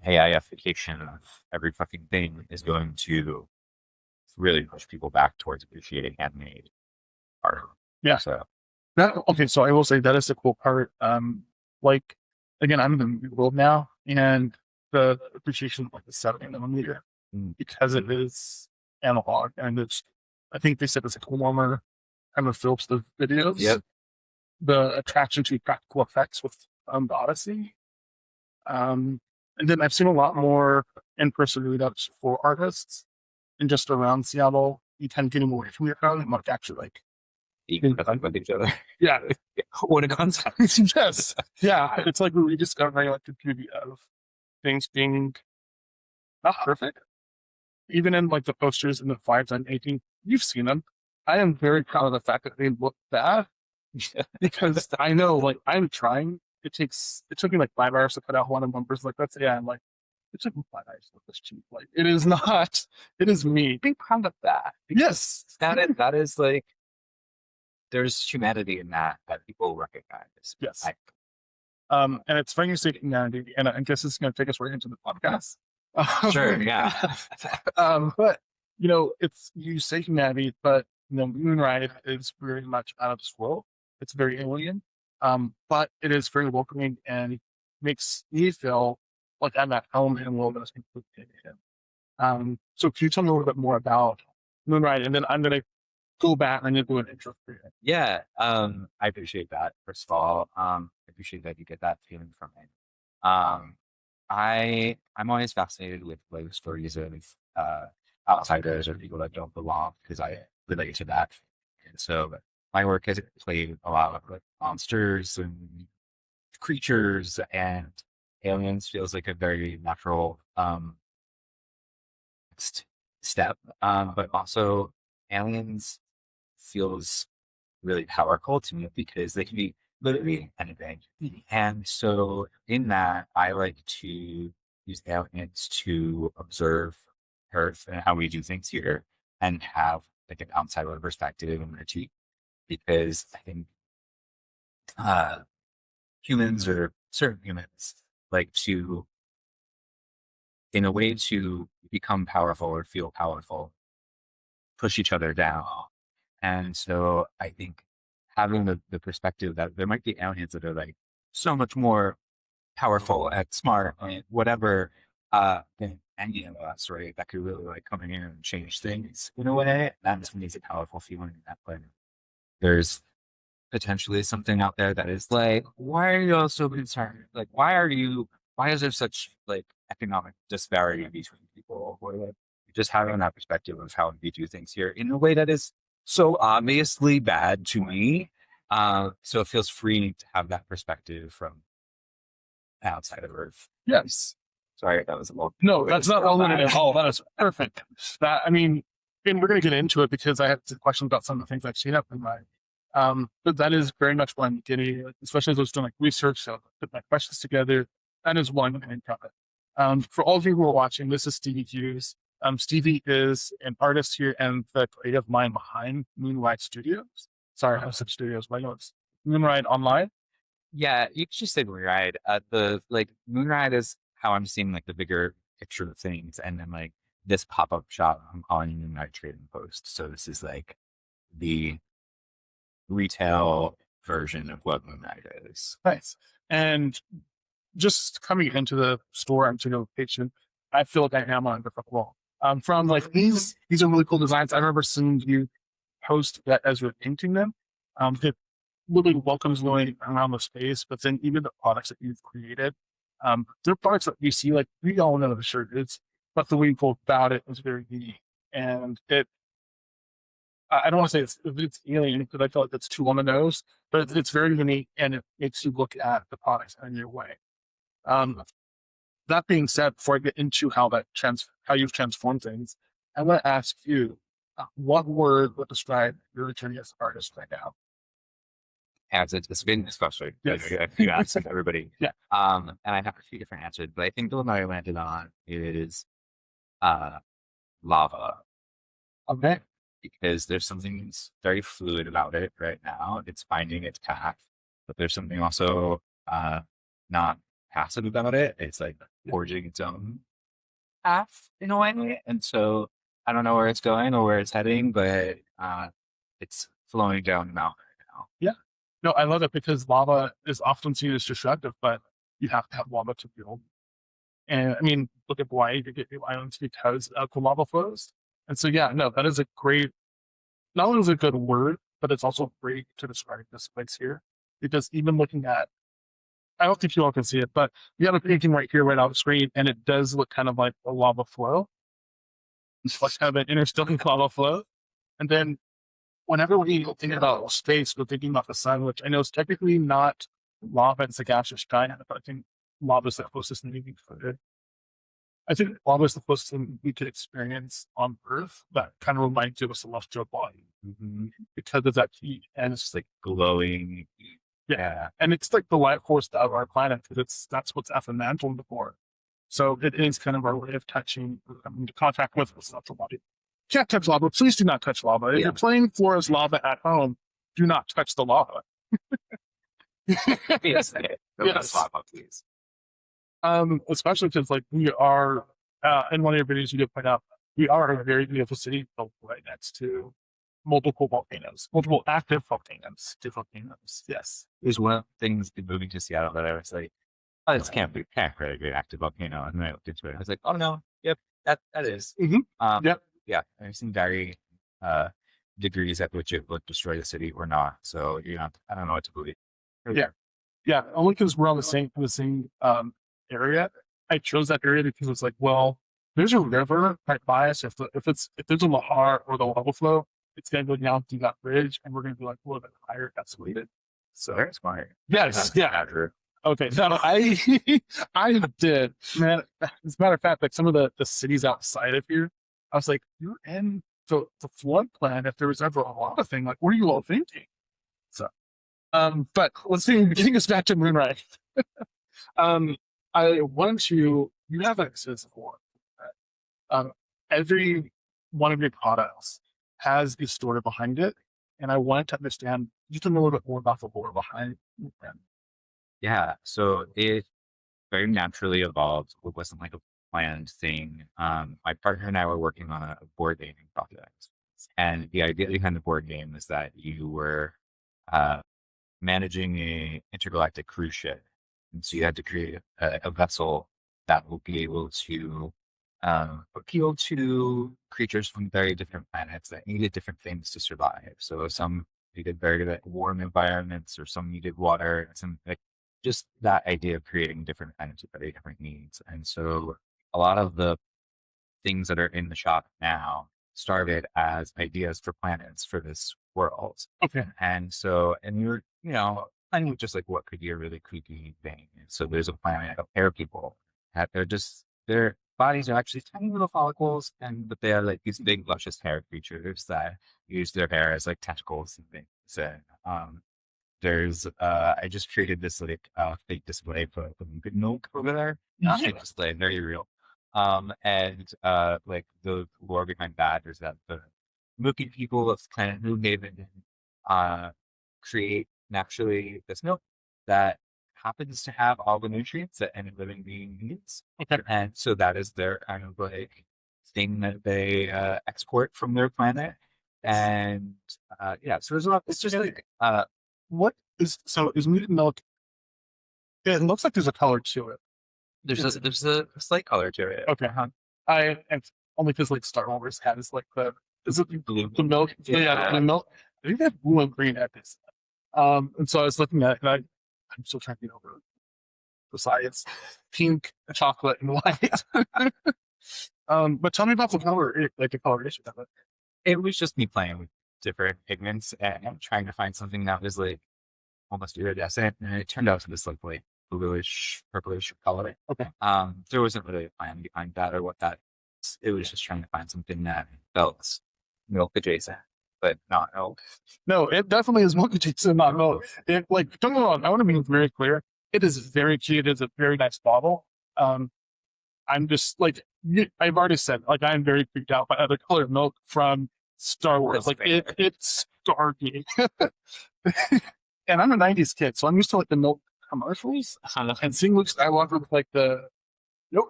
AIification of every fucking thing is going to really push people back towards appreciating handmade art. Yeah. So Okay, so I will say that is the cool part. Like again, I'm in the new world now, and the appreciation of like the 70 millimeter mm, because it is analog, and it's I think they said it's like warmer kind of films the videos. yep. The attraction to practical effects with the Odyssey. Um, and then I've seen a lot more in-person meetups for artists and just around Seattle. You tend to get away from your phone and like actually like Being present with each other. yeah. What a concept. Yes. Yeah. It's like rediscovering like the beauty of things being not perfect. Even in like the posters and the flyers I'm making, you've seen them. I am very proud of the fact that they look bad because I know like I'm trying. It took me like 5 hours to put out one of them. Like that's yeah, I'm like it took me 5 hours to look this cheap. Like it is not. It is me. Be proud of that. Yes. That is like there's humanity in that people recognize. Yes. And it's funny you say humanity, and I guess it's going to take us right into the podcast. Sure, yeah. But it's you say humanity, but Moonride is very much out of this world. It's very alien, but it is very welcoming and makes me feel like I'm at home in a world that's completely alien. So can you tell me a little bit more about Moonride, and then I'm going to go back and do an intro for you. Yeah, I appreciate that. First of all, I appreciate that you get that feeling from it. Um, I'm always fascinated with like stories of outsiders or people that don't belong because I relate to that. And so my work has played a lot of like monsters and creatures, and aliens feels like a very natural step. But also aliens feels really powerful to me because they can be literally anything. And so in that, I like to use aliens to observe Earth and how we do things here and have like an outsider perspective and critique because I think uh, humans or certain humans like to, in a way to become powerful or feel powerful, push each other down. And so I think having the perspective that there might be aliens that are like so much more powerful and smart and whatever than any of us, right? That could really like come in here and change things in a way. That just makes a powerful feeling that like there's potentially something out there that is like, why are you all so concerned? Like, why is there such like economic disparity between people? Or like just having that perspective of how we do things here in a way that is so obviously bad to me. So it feels freeing to have that perspective from outside of Earth. Yes. Sorry, that was a little. No, that's not relevant at all. That is perfect. I mean, and we're going to get into it because I have some questions about some of the things I've seen up in my. But that is very much what I'm getting, especially as I was doing like research. So I put my questions together. That is one main topic. For all of you who are watching, this is Stevie Hughes. Stevie is an artist here and the creative mind behind Moonride Studios. Sorry, I said studios, but I know it's Moonride Online. Yeah, you could just say Moonride. The like Moonride is how I'm seeing like the bigger picture of things, and then like this pop-up shop I'm calling Moonride Trading Post. So this is like the retail version of what Moonride is. Nice. And just coming into the store and to the location, I feel like I am on a different wall. From like these are really cool designs. I remember seeing you post that as you're painting them. It really welcomes going around the space, but then even the products that you've created, they're products that you see like we all know the shirt is, but the way you go about it is very unique. And I don't want to say it's alien because I feel like that's too on the nose, but it's very unique and it makes you look at the products in your way. Um, that being said, before I get into how you've transformed things, I want to ask you, what word would describe your journey as an artist right now? As it's been discussed, Yes. you asked everybody. Yeah. And I have a few different answers, but I think the one that I landed on is uh lava. Okay. Because there's something that's very fluid about it right now. It's finding its path, but there's something also not passive about it. It's like forging its own path in a way. And so I don't know where it's going or where it's heading, but it's flowing down the mountain right now. Yeah. No, I love it because lava is often seen as destructive, but you have to have lava to build. And I mean, look at Hawaii, you get new islands because of the lava flows. And so, yeah, no, that is a great, not only is it a good word, but it's also great to describe this place here. Because even looking at, I don't think you all can see it, but we have a painting right here, right off the screen, and it does look kind of like a lava flow. It's like kind of an interstellar lava flow. And then whenever we think about space, we're thinking about the sun, which I know is technically not lava, it's a gaseous giant, but I think lava is the closest thing we could. I think lava is the closest thing we could experience on Earth that kind of reminds you of a celestial body because of that heat. And it's Just like glowing. yeah. And it's like the life force of our planet because that's what's at the mantle before. So it is kind of our way of touching, coming to contact with the celestial body. Can't touch lava. Please do not touch lava. If you're playing Flora's lava at home, do not touch the lava. Yes. Yes. Lava, please. Especially because like we are, in one of your videos you did point out, we are a very beautiful city built right next to multiple volcanoes, multiple active volcanoes. Yes. There's one of the things in moving to Seattle that I was like, oh, this can't really be an active volcano. And then I looked into it. I was like, oh no, yep, that is. Yep. Yeah, I've seen varying degrees at which it would destroy the city or not. So I don't know what to believe. Yeah. Only because we're on the same area. I chose that area because it's like, well, there's a river right by us. If there's a lahar or the lava flow, it's gonna go down through that bridge, and we're gonna be like a little bit higher escalated. So Very smart. yes, yeah. Andrew. Okay, no, I did, man. As a matter of fact, like some of the cities outside of here, I was like, you're in the flood plan. If there was ever a lava thing, like, what are you all thinking? So, but let's see. Getting us back to Moonride. I wanted to. You have access for every one of your products has a story behind it, and I wanted to understand just a little bit more about the lore behind it. Yeah, so it very naturally evolved. It wasn't like a planned thing. My partner and I were working on a board gaming project, and the idea behind the board game is that you were managing a intergalactic cruise ship, and so you had to create a vessel that will be able to appeal to creatures from very different planets that needed different things to survive. So some needed very warm environments, or some needed water, and some like just that idea of creating different planets with very different needs. And so a lot of the things that are in the shop now started as ideas for planets for this world. Okay. And so, and you're, planning with just like what could be a really creepy thing. And so there's a planet of hair people that their bodies are actually tiny little follicles, but they are like these big luscious hair creatures that use their hair as like tentacles and things. And I just created this like fake display for good milk over there. Fake display, very real. And like the lore behind that is that the milky people of planet Moonhaven create naturally this milk that happens to have all the nutrients that any living being needs. Okay. And so that is their kind of like thing that they export from their planet. And so there's a lot. It's just like is mutant milk? It looks like there's a color to it. There's a slight color to it. Okay. And only because like Star Wars has like is it Blue. the milk? Yeah, the milk. I think they have blue and green at this. And so I was looking at it, and I'm still trying to get over the science. Pink, chocolate, and white. But tell me about the color, like the coloration of it. It was just me playing with different pigments and trying to find something that was like almost iridescent, and it turned out to this like bluish, purplish color. Okay. There wasn't really a plan behind that or what that. It was just trying to find something that felt milk adjacent, but not milk. No, it definitely is milk adjacent, not milk. It like don't get me wrong. I want to be very clear. It is very cute. It is a very nice bottle. I'm just like I've already said, like I'm very freaked out by other colored milk from Star Wars. That's Like fair. it's starky. And I'm a '90s kid, so I'm used to like the milk commercials and seeing Luke Skywalker with like the nope.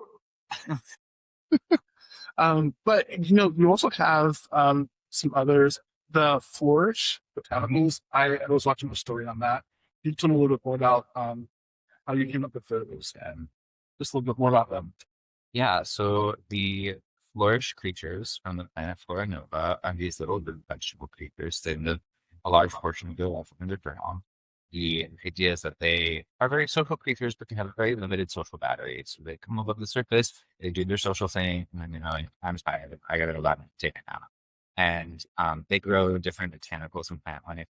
But you know, you also have some others. The Flourish botanicals. I was watching a story on that. Can you tell me a little bit more about how you came up with those and just a little bit more about them? Yeah, so the flourish creatures from the planet Flora Nova are these little vegetable creatures that live a large portion of their life underground. The idea is that they are very social creatures, but they have a very limited social battery. So they come above the surface, they do their social thing, and then, you know, like, I'm tired, I gotta go back and take a nap. And they grow different botanicals and plant life.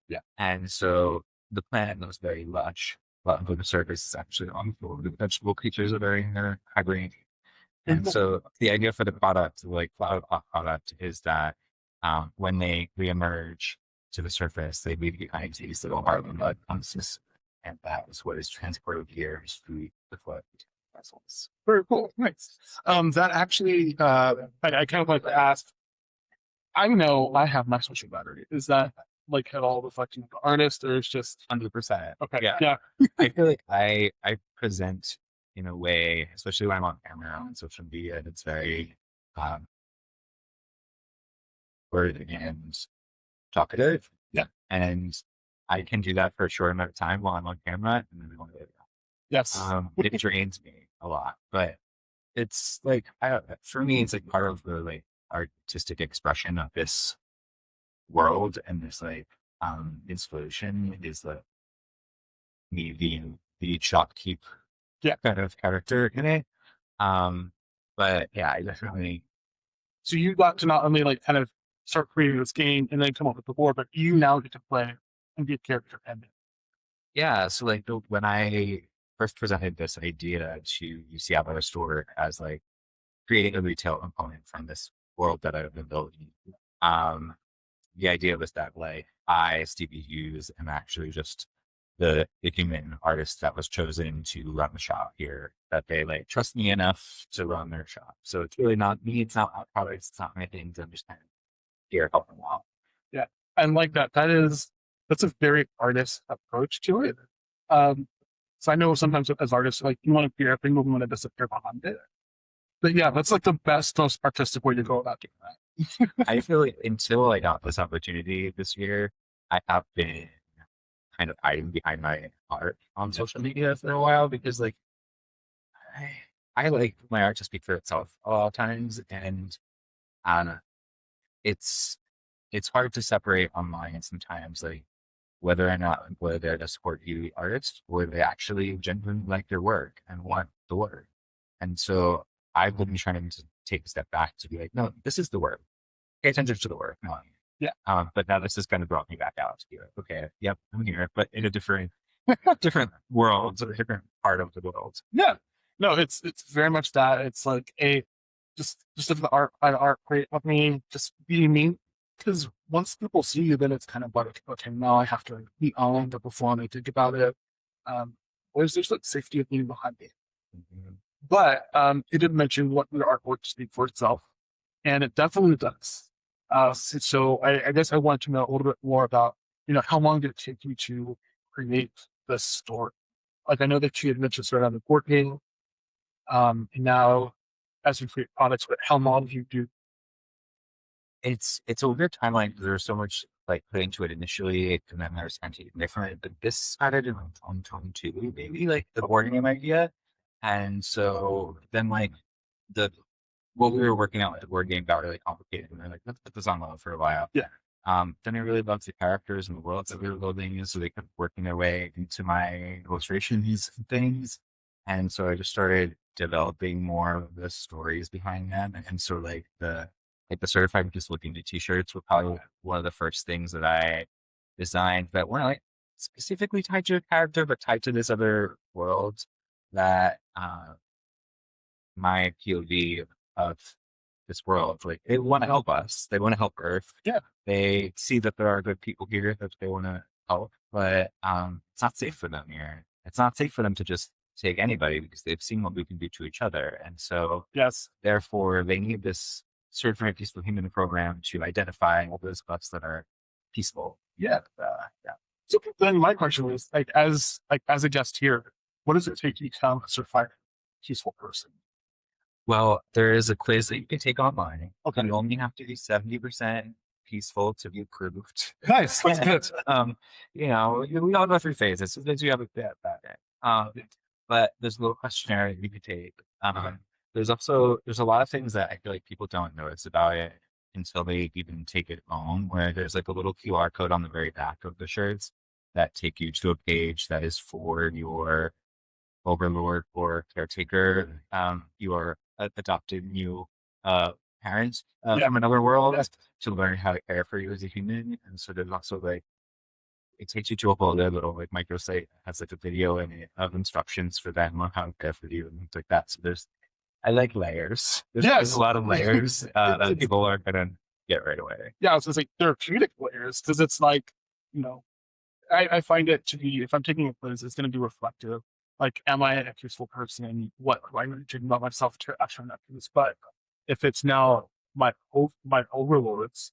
Yeah. And so the planet looks very lush, but under the surface is actually unfull. The vegetable creatures are very hibernating. And so the idea for the product, like Flower Pot product, is that when they reemerge to the surface, they leave behind these little carbon mud clumps, and that is what is transported here through the flood vessels. Very cool. Nice. That actually, I kind of like to ask. I know I have my social battery. Is that like at all reflecting the artist, or it's just 100%. okay? Yeah. Yeah. I feel like I present in a way, especially when I'm on camera on social media, and it's very um, word and talkative. Yeah. And I can do that for a short amount of time while I'm on camera, and then I want to Yes. it drains me a lot. But it's like for me, it's like part of the like artistic expression of this world, and this like inspiration is like me being the shopkeep Yeah. kind of character in it. Um, but yeah, I definitely So you got to not only like kind of start creating this game and then come up with the board, but you now get to play and be a character in it. yeah. So like when I first presented this idea to Seattle Store as like creating a retail component from this world that I've been building, um, the idea was that like Stevie Hughes, am actually just the human artist that was chosen to run the shop here. That they like trust me enough to run their shop. So it's really not me. It's not my products. It's not my things. I'm just kind of here helping them out. Yeah. And like that, that's a very artist approach to it. Um, so I know sometimes as artists, like you want to create a thing, but we want to disappear behind it. But yeah, that's like the best, most artistic way to go about doing that. I feel like until I got this opportunity this year, I have been kind of hiding behind my art on social media for a while because like I, I like my art to speak for itself a lot of times, and um, it's it's hard to separate online sometimes, like whether or not whether they're to support you artists or they actually genuinely like your work and want the work. And so I've been trying to take a step back to be like, no, this is the work. Pay attention to the work, not me. Yeah. But now this has kind of brought me back out to be like, okay, yep, I'm here, but in a different different world, a different part of the world. Yeah. No, it's very much that. It's like a just if the art by the art create with me, just be me. Because once people see you, then it's kind of like, okay, now I have to be on to perform and think about it. Whereas there's like safety of being behind me. Mhm. But you did mention what your artwork to speak for itself, and it definitely does. So I guess I want to know a little bit more about, you know, how long did it take you to create this story? Like I know that you had mentioned started on the board game, and now as you create products, but how long do you do? It's a weird timeline because there's so much like put into it initially, and then there's something different. But this started in 2022, maybe like the board game idea. And so then like the what we were working out with the board game got really complicated. And we're like, let's put this on hold for a while. Yeah. Then I really loved the characters and the worlds that we were building, and so they kept working their way into my illustrations and things. And so I just started developing more of the stories behind them. And so like the certified just looking at t-shirts were probably one of the first things that I designed that weren't like specifically tied to a character, but tied to this other world that my POV of this world. Like they want to help us. They want to help Earth. Yeah. They see that there are good people here that they want to help, but it's not safe for them here. It's not safe for them to just take anybody because they've seen what we can do to each other. And so Yes. therefore they need this certified peaceful human program to identify all those bugs that are peaceful. Yeah. Yeah. So then my question was as a guest here, what does it take to become a certified peaceful person? Well, there is a quiz that you can take online. Okay. You only have to be 70% peaceful to be approved. Nice. That's good. We all go through phases. Sometimes you have a bad day. But there's a little questionnaire that you can take. There's a lot of things that I feel like people don't notice about it until they even take it home, where there's like a little QR code on the very back of the shirts that take you to a page that is for your overlord or caretaker, your adopted new parents Yeah. from another world to learn how to care for you as a human. And so there's also like it takes you to a whole little like microsite that has like a video in it of instructions for them on how to care for you and things like that. So I like layers. There's a lot of layers that people are gonna get right away. Yeah, I was gonna say therapeutic layers because it's like, you know, I find it to be if I'm taking a quiz, it's gonna be reflective. Like, am I a peaceful person? What do I really think about myself to actually not do this? But if it's now my overlords,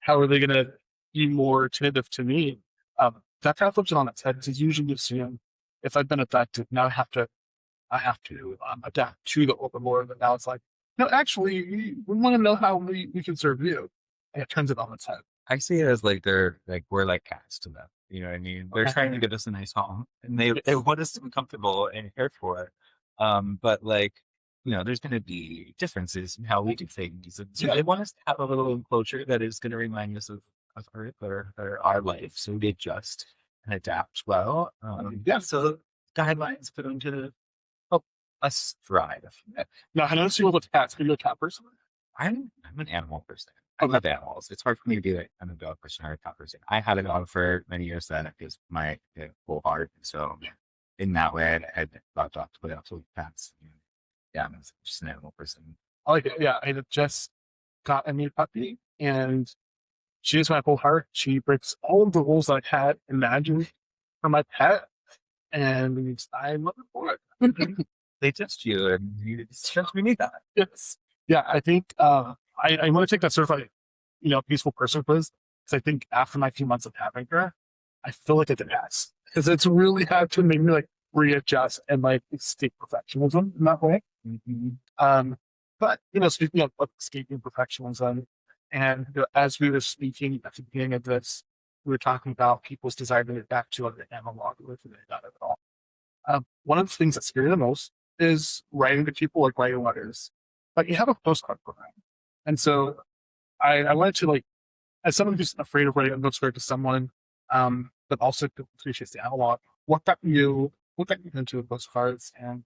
how are they gonna be more attentive to me? That kind of flips it on its head because usually assume if I've been affected, now I have to adapt to the overlord. And now it's like, no, actually, we want to know how we can serve you. And it turns it on its head. I see it as like we're like cats to them. You know what I mean? They're trying to give us a nice home and they want us to be comfortable and cared for. But like, there's gonna be differences in how we do things. And so they want us to have a little enclosure that is gonna remind us of Earth or our life. So we adjust and adapt well. So guidelines put into help us thrive. Now, I noticed you with cats. Are you a cat person? I'm an animal person. I love animals. It's hard for me to be like I'm a dog person or a cat person. I had a dog for many years then. It gives my whole heart. So in that way, I had a lot of dogs, but also cats. Yeah, I'm just an animal person. I like it. Yeah, I just got a new puppy, and she is my whole heart. She breaks all of the rules I had imagined for my pet, and I love it for it. They test you, and it's just we need that. Yes. Yeah, I think I want to take that certified, peaceful person quiz because I think after my few months of having her, I feel like I did pass because it's really had to make me like readjust and like escape perfectionism in that way. But speaking of escaping perfectionism, and as we were speaking at the beginning of this, we were talking about people's desire to get back to like the analog with it at all. One of the things that scares me the most is writing to people, like writing letters. But you have a postcard program. And so I wanted to as someone who's afraid of writing a postcard to someone, but also appreciates the analog, what got you into postcards and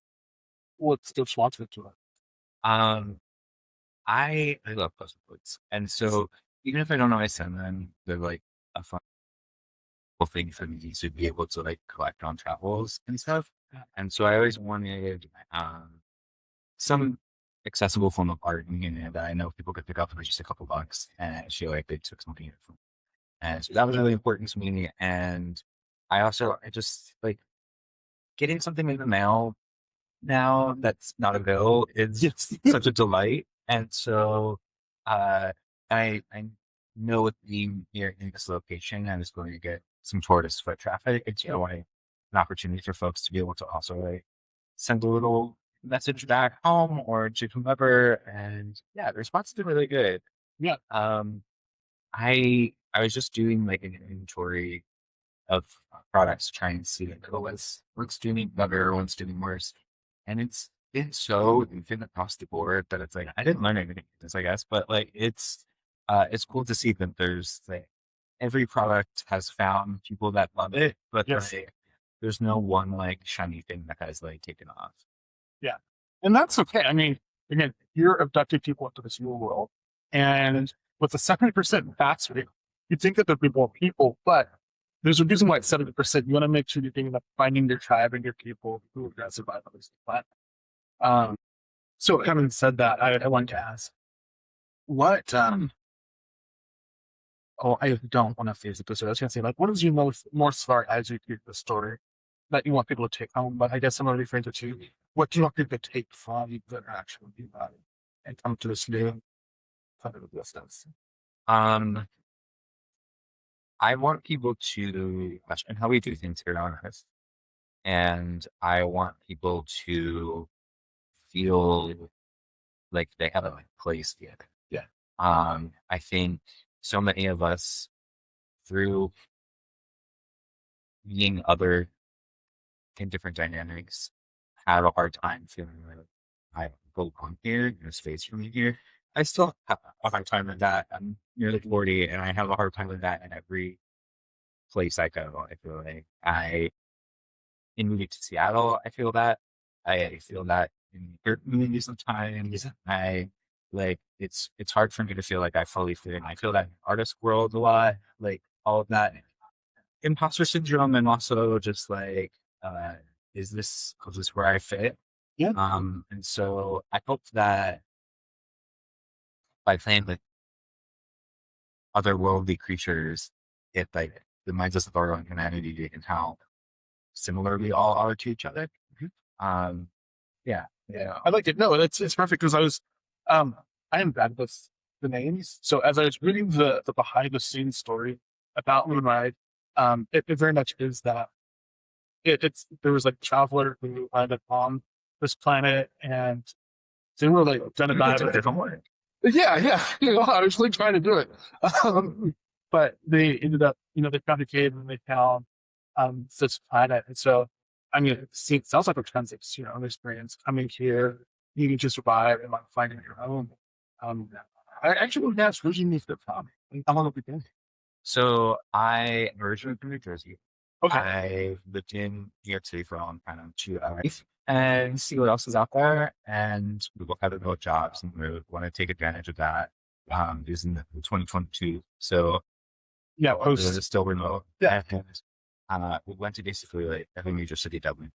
what's the response to it? Um, I love postcards, and so even if I don't always send them, they're like a fun thing for me to be able to like collect on travels and stuff. And so I always wanted some accessible form of art and I know people could pick up for just a couple bucks and I feel like they took something from. And so that was really important to me. And I just like getting something in the mail now that's not a bill is such a delight. And so I know with being here in this location, I was going to get some tourist foot traffic. It's an opportunity for folks to be able to also like send a little message back home or to whomever. And yeah, the response has been really good. Yeah. I was just doing like an inventory of products to try and see like what's doing better, what's doing worse. And it's so infinite across the board that it's like I didn't learn anything from this, I guess, but like it's cool to see that there's like every product has found people that love it, but like, there's no one like shiny thing that has like taken off. Yeah. And that's okay. I mean, again, you're abducting people into this new world. And with a 70% pass rate, you'd think that there'd be more people, but there's a reason why it's 70%. You want to make sure you're thinking about finding your tribe and your people who are going to survive on this planet. So having said that, I wanted to ask, what, I don't want to phase it this way. I was going to say, like, what is your more smart as you read the story that you want people to take home? But I guess I'm going to rephrase it to what do you want people to take from the interaction with you about it and come to this new kind of existence? Um, I want people to question how we do things here on Earth, and I want people to feel like they have a place here. Yeah. I think so many of us, through being other in different dynamics, have a hard time feeling like I belong here, there's space for me here. I still have a hard time with that. I'm nearly 40 and I have a hard time with that in every place I go. I feel like in moving to Seattle, I feel that. I feel that in your community sometimes. I like it's hard for me to feel like I fully fit in. I feel that in the artist world a lot, like all of that imposter syndrome and also just like uh is this where I fit? Yeah. And so I hope that by playing with otherworldly creatures, it like reminds us of our own humanity and how similar we all are to each other. Mhm. Um, yeah, Yeah, I like it. No, it's perfect because um, I am bad with the names. So as I was reading the behind the scenes story about Moonride, it very much is that it's there was like a traveler who landed on this planet and they were like gonna die. Yeah, yeah. I was like trying to do it. Um, but they ended up, they found a cave and they found this planet. And so, I mean, it sounds like a transit, experience coming here, needing to survive and like finding your own. Um, I actually would ask, where'd you meet the from? How long have you been? so I am originally from New Jersey. Okay. I lived in New York City for a long time to life and see what else is out there. And we both have remote jobs and we want to take advantage of that. It was in the 2022. So Yeah, it was post. still remote. Yeah. And we went to basically like every major city that we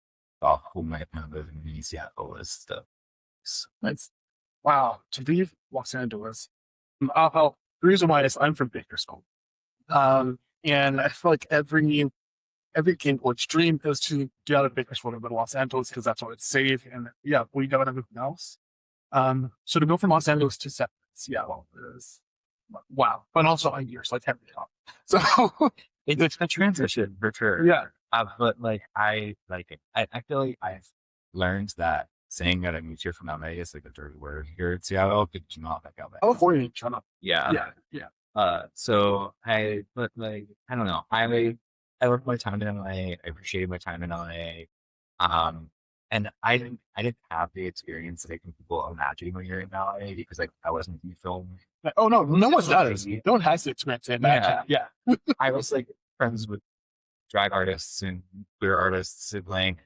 thought who might have living in Seattle was the Nice. Wow. To leave Los Angeles. The reason why is I'm from Bakersfield. And I feel like every Game Boy's dream is to get out of Bakersfield and go to Los Angeles because that's where it's safe. And yeah, we got everything else. So to go from Los Angeles to Seattle is wow, but also a year, so I can't be top. So it's a transition for sure. yeah. But like I like it. I feel like I've learned that saying that I moved here from LA is like a dirty word here in Seattle because you not like LA. California, shut up. Yeah. Yeah, yeah. So but like, I don't know. I loved my time in LA. I appreciated my time in LA. Um, and I didn't have the experience that I think people imagine when you're in LA because like I wasn't in film. Oh no, no one So does. crazy. No one has to experience it. Yeah. I was like friends with drag artists and queer artists and like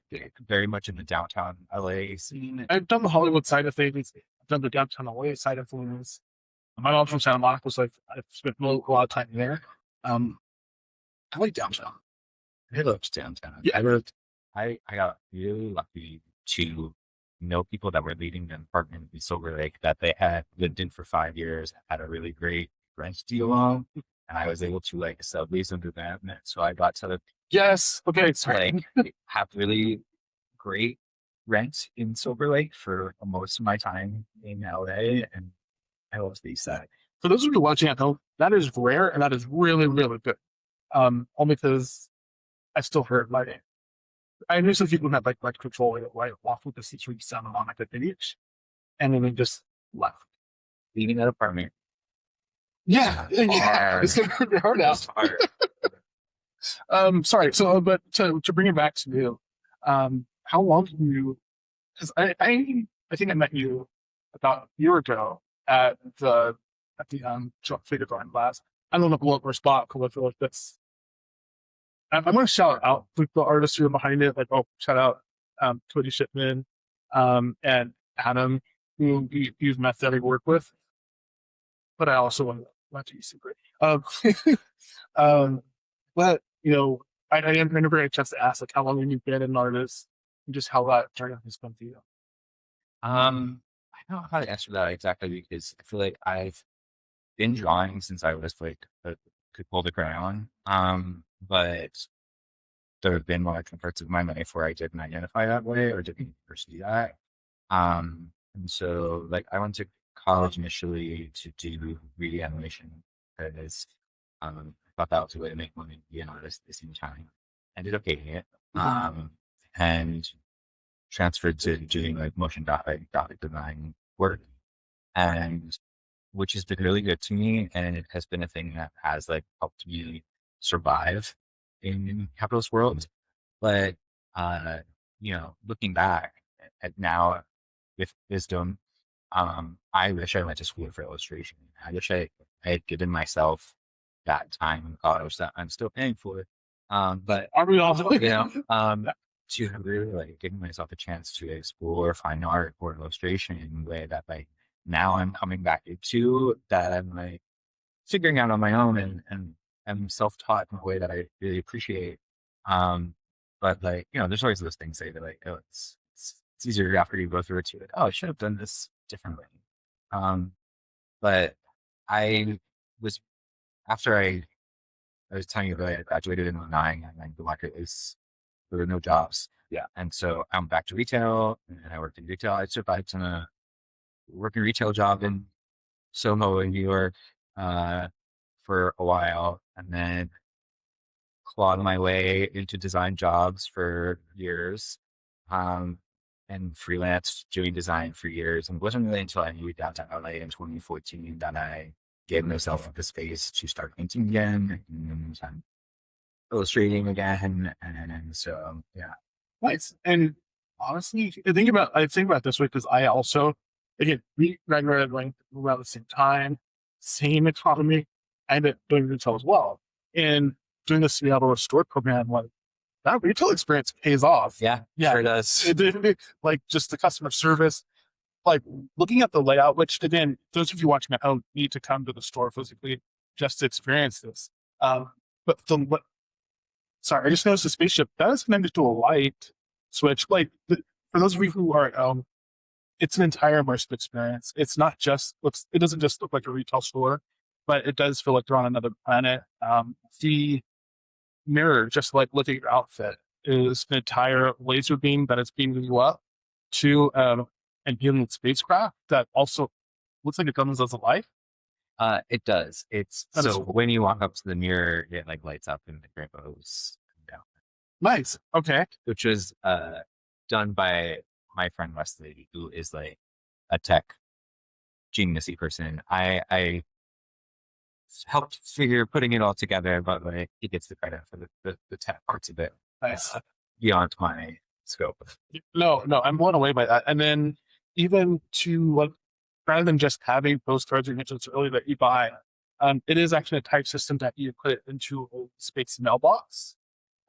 very much in the downtown LA scene. I've done the Hollywood side of things. I've done the downtown LA side of things. My mom's from Santa Monica, so I've spent a lot of time there. Um, I like downtown. I loved downtown. Yeah. I got really lucky to know people that were leading an apartment in Silver Lake that they had lived in for 5 years, had a really great rent deal on, and I was able to like sublease under them. And so I got to Yes. Okay. Sorry. like have really great rent in Silver Lake for most of my time in LA, and I love the East Side. For those of you watching at home, that is rare and that is really, really good. Only because I still heard like I knew some people who had like control like walked with the situation Santa Monica village and then they just left. Leaving that apartment. Yeah. It's gonna hurt your heart out. Sorry. So but to bring it back to you, how long have you because I think I met you about a year ago at the short figure drawing class. I don't know what or spot because I feel like I'm going to shout out like the artists who are behind it. Like, shout out Cody Shipman and Adam, who you've met that I work with. But I also want to be super. Um, but I never had a chance to ask like how long have you been an artist and just how that journey has been for you. I don't know how to answer that exactly because I feel like I've been drawing since I was like could hold a crayon. But there have been like parts of my life where I didn't identify that way or didn't pursue that. And so like I went to college initially to do 3D animation because I thought that was a way to make money and be an artist at the same time. Ended up hating it. And transferred to doing like motion graphic design work, and which has been really good to me. And it has been a thing that has like helped me survive in capitalist world. But, uh, looking back at now with wisdom, I wish I went to school for illustration. I wish I had given myself that time in college that I'm still paying for. But Are we all? to have really like giving myself a chance to explore fine art or illustration in a way that like now I'm coming back into that I'm like figuring out on my own, and I'm self-taught in a way that I really appreciate. Um, but like, there's always those things say that like, oh, it's easier after you go through it to like, oh, I should have done this differently. Um, but I was after I was telling you that I graduated in '09, and like the market is there were no jobs. Yeah. And so I'm back to retail, and I worked in retail. I survived on a working retail job in Soho in New York for a while, and then clawed my way into design jobs for years, um, and freelance doing design for years. And it wasn't really until I moved out to LA in 2014 that I gave myself the space to start painting again and illustrating again. And so, yeah. Nice. And honestly, I think about it this way because I also, again, we graduated like around the same time, same economy. I ended up doing retail as well. And doing the Seattle Restore program, like that retail experience pays off. Yeah, sure does. Like just the customer service, like looking at the layout, which again, those of you watching at home need to come to the store physically just to experience this. But sorry, I just noticed the spaceship that is connected to a light switch. Like for those of you who are at home, it's an entire immersive experience. It's not just it doesn't just look like a retail store, but it does feel like you're on another planet. The mirror, just like looking at your outfit, is an entire laser beam that is beaming you up to an alien spacecraft that also looks like it comes as a light. It does. It's That is so cool. when you walk up to the mirror, it like lights up and the rainbows come down, Nice. Okay. which was done by my friend Wesley, who is like a tech geniusy person. I helped figure putting it all together, but like he gets the credit for the tech parts of it Nice. beyond my scope. No, I'm blown away by that. And then even to like, rather than just having postcards or mentioned earlier that you buy, it is actually a type system that you put it into a space mailbox.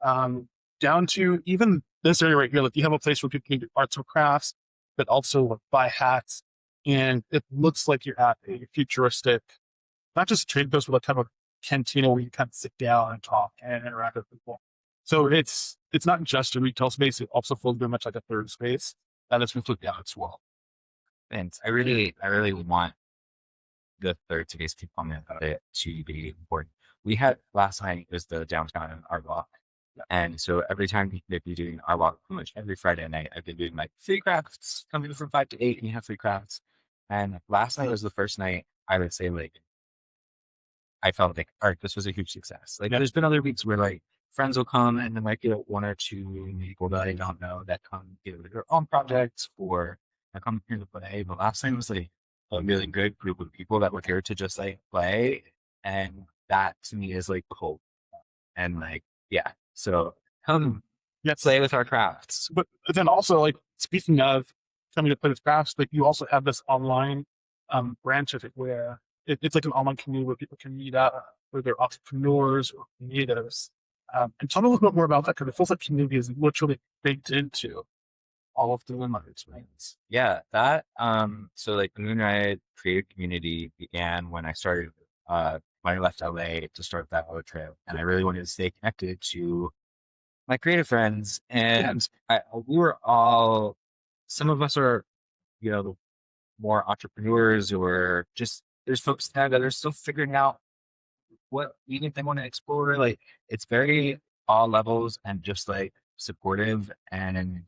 Down to even this area right here, like you have a place where people can do arts or crafts, but also like, buy hats. And it looks like you're at a futuristic, not just trade post, but like kind of a cantina where you kind of sit down and talk and interact with people. So it's not just a retail space; it also feels very much like a third space that is completely out as well. And I really want the third space to comment about it to be important. We had last night was the downtown art walk. And so every time they'd be doing art walk, pretty much every Friday night, I've been doing like free crafts coming from 5 to 8, and you have free crafts. And last night was the first night I would say like I felt like, all right, this was a huge success. Like there's been other weeks where like friends will come and there might be one or two people that I don't know that come either with their own projects or that come here to play. But last night was like a really good group of people that were here to just like play. And that to me is like hope. And like, yeah. So come Yes, play with our crafts. but then also like speaking of coming to play with crafts, like you also have this online branch of it where it's like an online community where people can meet up, where they're entrepreneurs or creatives. And tell me a little bit more about that because it feels like community is literally baked into all of the Moonride experience. Yeah, that so like the Moonride creative community began when I started when I left LA to start that road trip. And I really wanted to stay connected to my creative friends. And we were all some of us are, more entrepreneurs or just there's folks that are still figuring out what even they want to explore. Like it's very all levels and just like supportive, and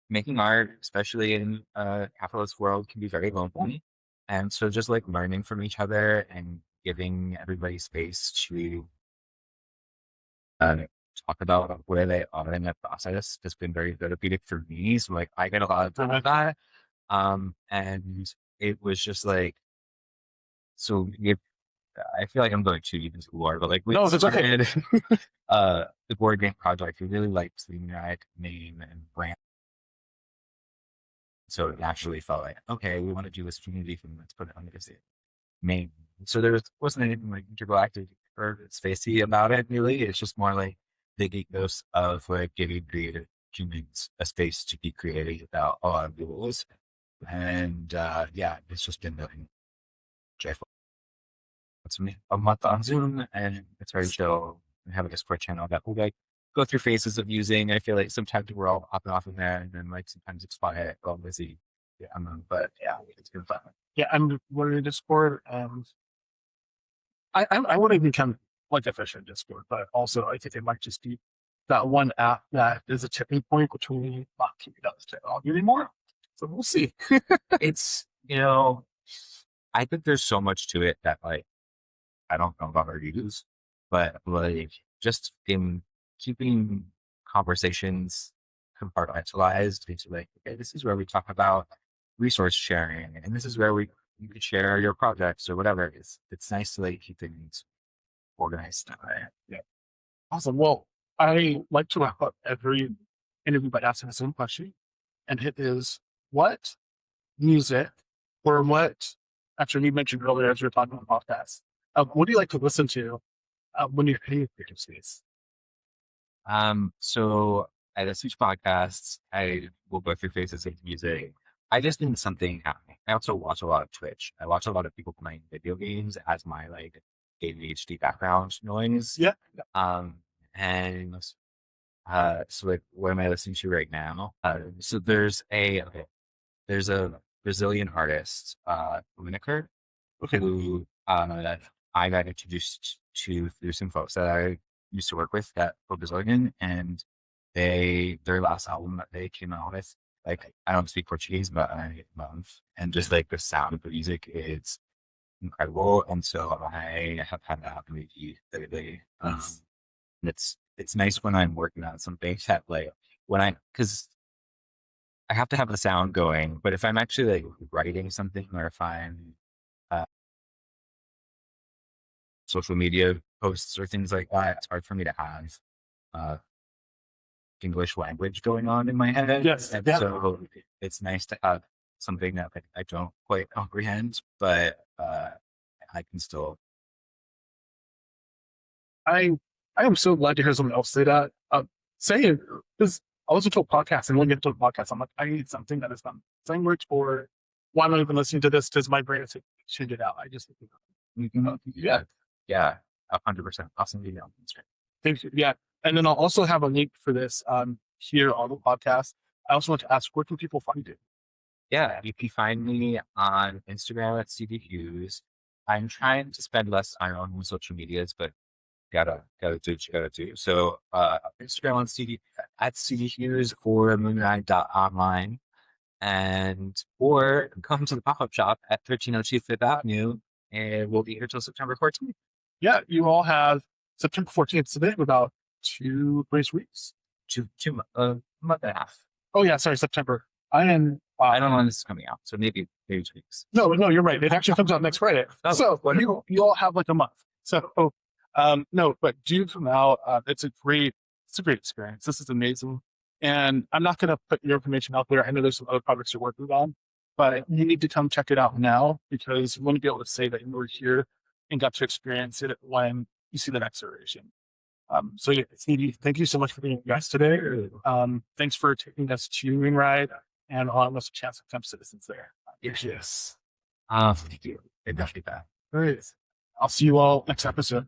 making art, especially in a capitalist world, can be very lonely. And so just like learning from each other and giving everybody space to uh, talk about where they are in that process has been very therapeutic for me. So like I get a lot of time of that. And it was just like, so if, I feel like I'm going too deep into lore, but like we No, it's okay. started the board game project. We really liked the Moonride name and brand. So it naturally felt like, okay, we want to do this community thing. Let's put it on the main. So wasn't anything like intergalactic or spacey about it really. It's just more like the ethos of like giving creative humans a space to be creative without a lot of rules. And yeah, it's just been really joyful. It's a month on Zoom, and it's very chill. We have a Discord channel that we like go through phases of using. I feel like sometimes we're all popping off in there, and then like sometimes it's quiet, we're all busy. Yeah, but yeah, it's been fun. Yeah, I'm running a Discord. I want to become like efficient Discord, but also I think it might just be that one app that is a tipping point between not keeping up with technology anymore. So we'll see. It's I think there's so much to it that like I don't know about our use, but like just in keeping conversations compartmentalized into like, okay, this is where we talk about resource sharing, and this is where you could share your projects or whatever. It's nice to like keep things organized that way. Yeah. Awesome. Well, I like to wrap up every interview by asking the same question, and it is what music or what, actually, you mentioned earlier as we were talking about podcasts, what do you like to listen to when you're in your creative space? So I listen to podcasts. I will go through phases of music. I just need something happening. I also watch a lot of Twitch. I watch a lot of people playing video games as my like ADHD background noise. Yeah. Um, and so like, what am I listening to right now? So there's a Brazilian artist, Lineker, who I got introduced to through some folks that I used to work with that were Brazilian, and their last album that they came out with, like I don't speak Portuguese, but I love, and just like the sound of the music is incredible, and so I have had that lately. And it's nice when I'm working on something that like because I have to have the sound going, but if I'm actually like writing something or if I'm uh, social media posts or things like that, it's hard for me to have uh, English language going on in my head. Yes. And Yeah. so it's nice to have something that I don't quite comprehend, but I can still. I I am so glad to hear someone else say that. Say it because I listen to a podcast, and when you get to a podcast, I'm like, I need something that is not language, or why am I even listening to this? Because my brain is tuned it out. I just Yeah, yeah, 100%. Awesome email. thank you. Yeah, and then I'll also have a link for this here on the podcast. I also want to ask, where can people find it? Yeah, you can find me on Instagram at Stevie Hughes. I'm trying to spend less time on social medias, but gotta do what you gotta do. So Instagram on CD at CD Hughes or Moonride.online, and or come to the pop-up shop at 1302 Fifth Avenue, and we'll be here till September 14th. Yeah, you all have September 14th, so they have about 2 weeks. Month and a half. Oh yeah, sorry, September. I am. I don't know when this is coming out, so maybe 2 weeks. No, you're right. It actually comes out next Friday. Oh, so wonderful. you all have like a month. So no, but do come out. It's a great experience. This is amazing. And I'm not going to put your information out there. I know there's some other projects you're working on, but you need to come check it out now because you want to be able to say that you were here and got to experience it when you see the next iteration. So yeah, Stevie, thank you so much for being a guest today. Thanks for taking us to Moonride and allowing us a chance to become citizens there. Yes. Thank you. I appreciate that. All right. I'll see you all next episode.